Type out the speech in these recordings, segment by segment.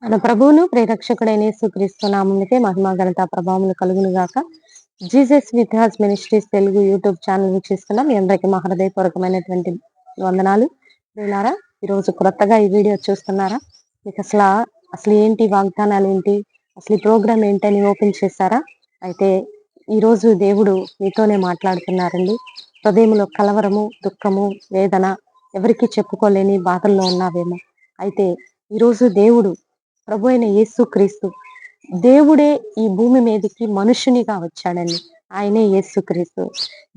మన ప్రభువును ప్రేరక్షకుడైన యేసుక్రీస్తు నామమునకే మహిమ ఘనత ప్రభావములు కలుగును గాక. Jesus with has ministries Telugu YouTube channel వీక్షిస్తున్న మీ అందరికీ మా హృదయపూర్వకమైనటువంటి వందనాలు. ప్రియులారా, ఈరోజు క్రొత్తగా ఈ వీడియో చూస్తున్నారా? మీకు అసలు ఏంటి వాగ్దానాలు ఏంటి, అసలు ఈ ప్రోగ్రామ్ ఏంటని ఓపెన్ చేశారా? అయితే ఈరోజు దేవుడు మీతోనే మాట్లాడుతున్నారండి. హృదయంలో కలవరము, దుఃఖము, వేదన, ఎవరికి చెప్పుకోలేని బాధల్లో ఉన్నావేమో. అయితే ఈరోజు దేవుడు ప్రభు అయిన యేసుక్రీస్తు దేవుడే ఈ భూమి మీదకి మనుషునిగా వచ్చాడండి. ఆయనే యేసుక్రీస్తు.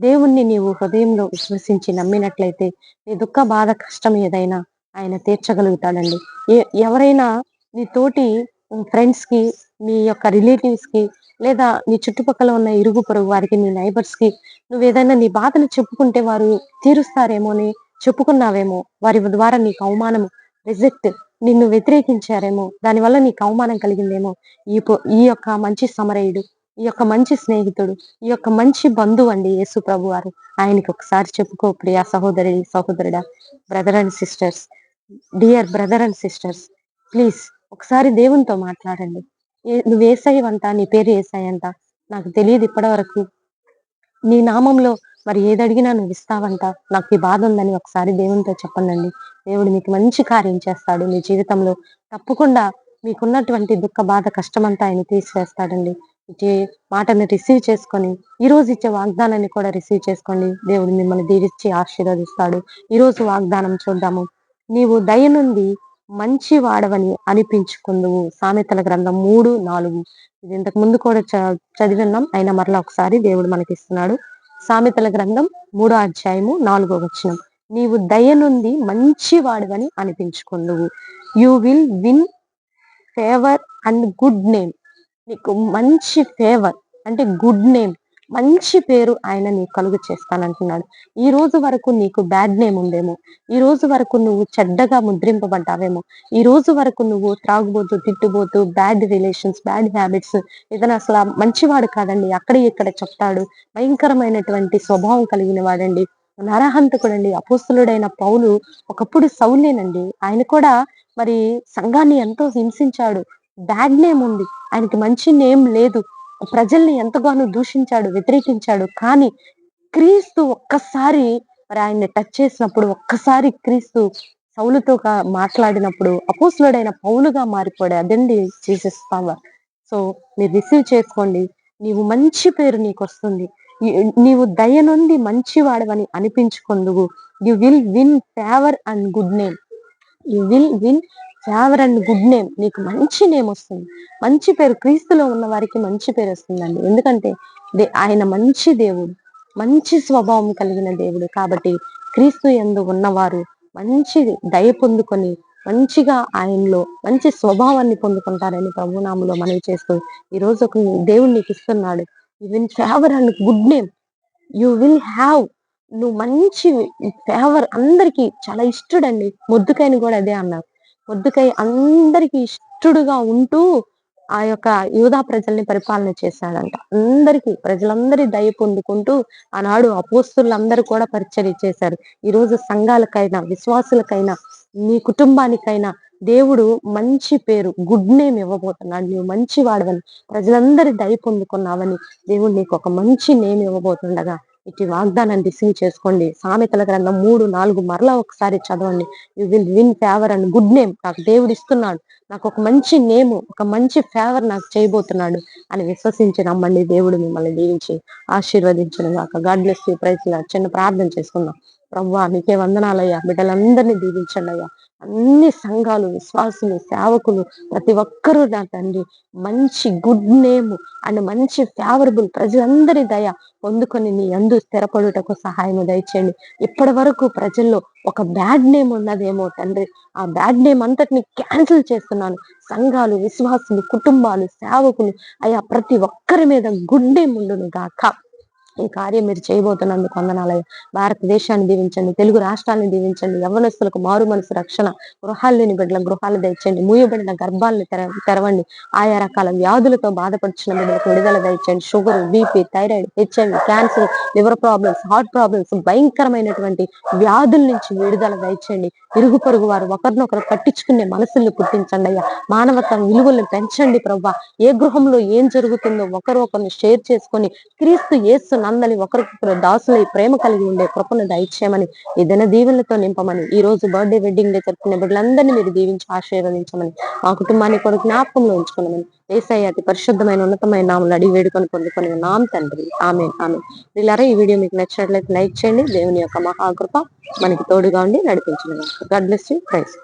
దేవుణ్ణి నీవు హృదయంలో విశ్వసించి నమ్మినట్లయితే నీ దుఃఖ బాధ కష్టం ఏదైనా ఆయన తీర్చగలుగుతాడండి. ఎవరైనా నీ తోటి ఫ్రెండ్స్ కి, నీ యొక్క రిలేటివ్స్ కి, లేదా నీ చుట్టుపక్కల ఉన్న ఇరుగు పొరుగు వారికి, నీ నైబర్స్ కి నువ్వేదైనా నీ బాధను చెప్పుకుంటే వారు తీరుస్తారేమో అని చెప్పుకున్నావేమో. వారి ద్వారా నీకు అవమానము, రిజెక్ట్, నిన్ను వ్యతిరేకించారేమో, దానివల్ల నీకు అవమానం కలిగిందేమో. ఈ యొక్క మంచి సమరయుడు, ఈ యొక్క మంచి స్నేహితుడు, ఈ యొక్క మంచి బంధువు అండి యేసు ప్రభు వారు. ఆయనకి ఒకసారి చెప్పుకో ప్రియా సహోదరి, సహోదరుడా, brother and sisters, dear brother and sisters, please ఒకసారి దేవునితో మాట్లాడండి. నువ్వు యేసయ్యవంట, నీ పేరు యేసయ్యంట, నాకు తెలియదు ఇప్పటి వరకు. నీ నామంలో మరి ఏదడిగినా నువ్వు ఇస్తావంట, నాకు ఈ బాధ ఉందని ఒకసారి దేవునితో చెప్పండండి. దేవుడు మీకు మంచి కార్యం చేస్తాడు మీ జీవితంలో. తప్పకుండా మీకున్నటువంటి దుఃఖ బాధ కష్టమంతా ఆయన తీసివేస్తాడండి. ఇచ్చే మాటని రిసీవ్ చేసుకొని, ఈ రోజు ఇచ్చే వాగ్దానాన్ని కూడా రిసీవ్ చేసుకోండి. దేవుడు మిమ్మల్ని దీవించి ఆశీర్వదిస్తాడు. ఈ రోజు వాగ్దానం చూద్దాము. నీవు దయ నుండి మంచి వాడవని అనిపించుకుందువు. సామెతల గ్రంథం 3:4. ఇది ఇంతకు ముందు కూడా చదివిన్నాం. అయినా మరలా ఒకసారి దేవుడు మనకిస్తున్నాడు. సామెతల గ్రంథం 3:4. నీవు దయ నుండి మంచి వాడవని అనిపించుకుందువు. You will win favour and good name. నీకు మంచి ఫేవర్ అంటే గుడ్ నేమ్, మంచి పేరు ఆయన నీకు కలుగు చేస్తానంటున్నాడు. ఈ రోజు వరకు నీకు బ్యాడ్ నేమ్ ఉందేమో. ఈ రోజు వరకు నువ్వు చెడ్డగా ముద్రింపబడ్డావేమో. ఈ రోజు వరకు నువ్వు త్రాగుబోతూ, తిట్టుబోతూ, బ్యాడ్ రిలేషన్స్, బ్యాడ్ హ్యాబిట్స్, ఏదైనా అసలు మంచివాడు కాదండి, అక్కడ ఇక్కడ చెప్తాడు, భయంకరమైనటువంటి స్వభావం కలిగిన వాడండి, నరహంతకుడండి. అపోస్తలుడైన పౌలు ఒకప్పుడు సౌలేనండి. ఆయన కూడా మరి సంఘాన్ని ఎంతో హింసించాడు. బ్యాడ్ నేమ్ ఉంది, ఆయనకి మంచి నేమ్ లేదు. ప్రజల్ని ఎంతగానో దూషించాడు, వ్యతిరేకించాడు. కానీ క్రీస్తు ఒక్కసారి మరి ఆయన్ని టచ్ చేసినప్పుడు, ఒక్కసారి క్రీస్తు సౌలుతో మాట్లాడినప్పుడు అపోస్తలుడైన పౌలుగా మారిపోయాడు. అదండి జీసస్ పవర్. సో మీరు రిసీవ్ చేసుకోండి. నీవు మంచి పేరు నీకు వస్తుంది. నీవు దయ నుండి మంచి వాడవని అనిపించుకుందువు. You will win favour and good name. You will win favour and good name. నీకు మంచి నేమ్ వస్తుంది. మంచి పేరు, క్రీస్తులో ఉన్న వారికి మంచి పేరు వస్తుందండి. ఎందుకంటే ఆయన మంచి దేవుడు, మంచి స్వభావం కలిగిన దేవుడు. కాబట్టి క్రీస్తు యందు ఉన్నవారు మంచి దయ పొందుకొని మంచిగా ఆయనలో మంచి స్వభావాన్ని పొందుకుంటారని ప్రభునామములో మనవి చేస్తూ ఈరోజు ఒక దేవుడు నీకు ఇస్తున్నాడు. You will favour and good name. You will have, నువ్వు మంచి ఫేవర్. అందరికి చాలా ఇష్టడండి. మొద్దుకైని కూడా అదే అన్నారు. మొద్దుకై అందరికి ఇష్టడుగా ఉంటూ ఆ యొక్క యూదా ప్రజల్ని పరిపాలన చేశాడంట. ప్రజలందరి దయ పొందుకుంటూ ఆనాడు అపోస్తులందరూ కూడా పరిచర్య చేశారు. ఈరోజు సంఘాలకైనా, విశ్వాసులకైనా, నీ కుటుంబానికైనా దేవుడు మంచి పేరు, గుడ్ నేమ్ ఇవ్వబోతున్నాడు. నువ్వు మంచి వాడవని, ప్రజలందరి దయ పొందుకున్నావని దేవుడు నీకు ఒక మంచి నేమ్ ఇవ్వబోతుండగా ఇటు వాగ్దానాన్ని రిసీవ్ చేసుకోండి. సామెతల గ్రంథం 3:4 మరలా ఒకసారి చదవండి. You will win favour and good name. నాకు దేవుడు ఇస్తున్నాడు, నాకు ఒక మంచి నేము, ఒక మంచి ఫేవర్ నాకు చేయబోతున్నాడు అని విశ్వసించి నమ్మండి. దేవుడు మిమ్మల్ని దీవించి ఆశీర్వదించును గాక. God bless you. Praise Lord. చిన్న ప్రార్థన చేసుకుందాం. ప్రభువా, నీకే వందనాలయ్యా. బిడ్డలందరినీ దీవించండి అయ్యా. అన్ని సంఘాలు, విశ్వాసులు, సేవకులు ప్రతి ఒక్కరూ నా తండ్రి మంచి గుడ్ నేమ్ అండ్ మంచి ఫేవరబుల్ ప్రజలందరి దయ పొందుకొని నీ యందు స్థిరపడుటకు సహాయం దయచేయండి. ఇప్పటి వరకు ప్రజల్లో ఒక బ్యాడ్ నేమ్ ఉన్నదేమో తండ్రి, ఆ బ్యాడ్ నేమ్ అంతటిని క్యాన్సిల్ చేస్తున్నాను. సంఘాలు, విశ్వాసులు, కుటుంబాలు, సేవకులు అయ్యా, ప్రతి ఒక్కరి మీద గుడ్ నేమ్ ఉండును గాక. ఈ కార్యం మీరు చేయబోతున్నందుకు వందనాలయ్య. భారతదేశాన్ని దీవించండి, తెలుగు రాష్ట్రాలను దీవించండి, యవ్వనస్తులకు మారు మనసు రక్షణ, గృహాలు లేని బిడ్డలకు గృహాలు దయచేయండి, మూయబడిన గర్భాలను తెరవండి, ఆయా రకాల వ్యాధులతో బాధపడుచున్న బిడ్డలకు విడుదల దయచేయండి. Sugar, BP, thyroid, HIV, cancer, liver problems, heart problems, భయంకరమైనటువంటి వ్యాధుల నుంచి విడుదల దయచేయండి. ఇరుగు పొరుగు వారు ఒకరినొకరు పట్టించుకునే మనసుల్ని పుట్టించండి అయ్యా. మానవత్వ విలువలను పెంచండి ప్రభా. ఏ గృహంలో ఏం జరుగుతుందో ఒకరు ఒకరిని షేర్ చేసుకొని క్రీస్తు యేసు నందని ఒకరికొకరు దాసులై ప్రేమ కలిగి ఉండే కృపను దయచేయమని, ఈ దిన దీవెనలతో నింపమని, ఈ రోజు బర్త్డే వెడ్డింగ్ డే జరుపుకునే బిడ్డలందరినీ మీరు దీవించి ఆశీర్వదించమని, మా కుటుంబాన్ని కూడా జ్ఞాపకంలో ఉంచుకోమని యేసయ్య అతి పరిశుద్ధమైన ఉన్నతమైన నామములో అడిగి వేడుకొని పొందుకొని ఉన్నాం తండ్రి. ఆమేన్, ఆమేన్. వీళ్ళారా ఈ వీడియో మీకు నచ్చినట్లయితే లైక్ చేయండి. దేవుని యొక్క మహాకృప మనకి తోడుగా ఉండి నడిపించండి. God bless you. ప్రైజ్.